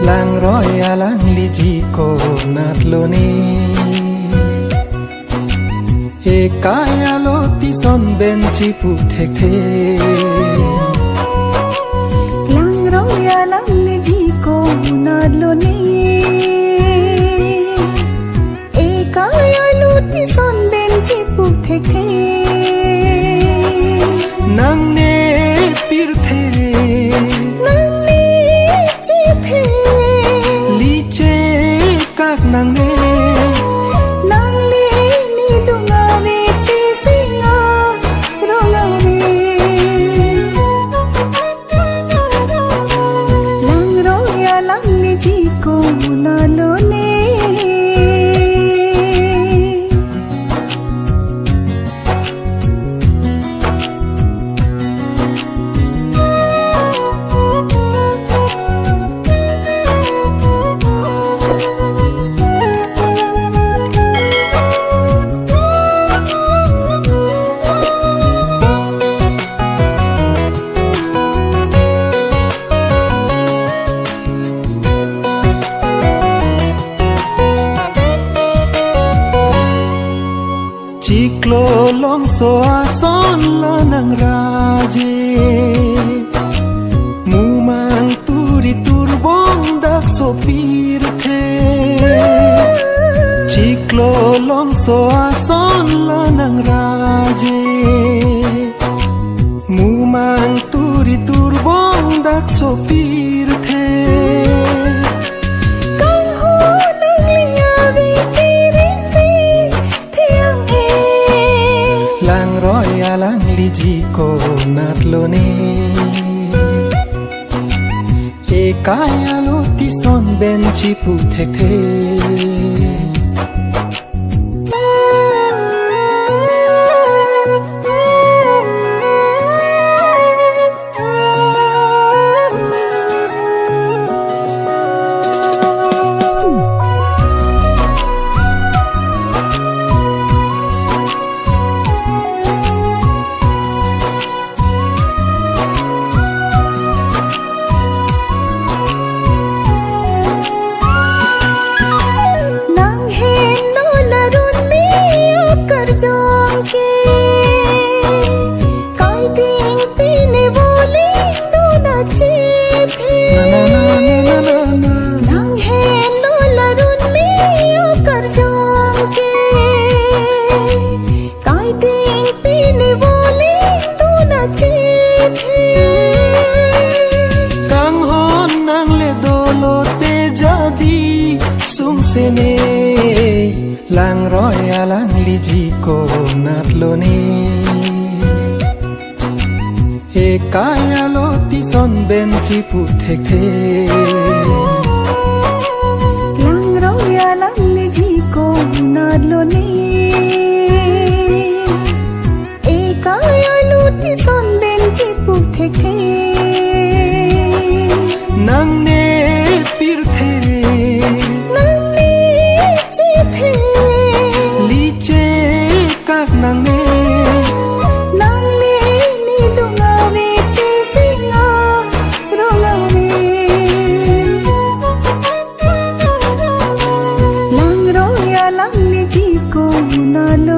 lang royalang lijiko natloni e kaya loti son benci puthekhe lang royalang lijiko natloni e kaya loti son benci puthekhe nang ne pirthe nang ne nang li ni dunga ve te singa ronga ve lang roya lang li ji ko na lo ne Ciklo longso ason lanang raje Mumang turi turbong dak sopir the Ciklo longso ason lanang raje Mumang turi turbong dak sopir the lang lijiko natloni e kaya loti son benci puthekhe sene lang roya lang lijiko natloni e kaya loti son benci puthekhe lang roya lang lijiko natloni e kaya loti son benci puthekhe nang ne pirthe nang ne nang li ni dunga ve te singa ronga ve lang roya lang li ji ko na lo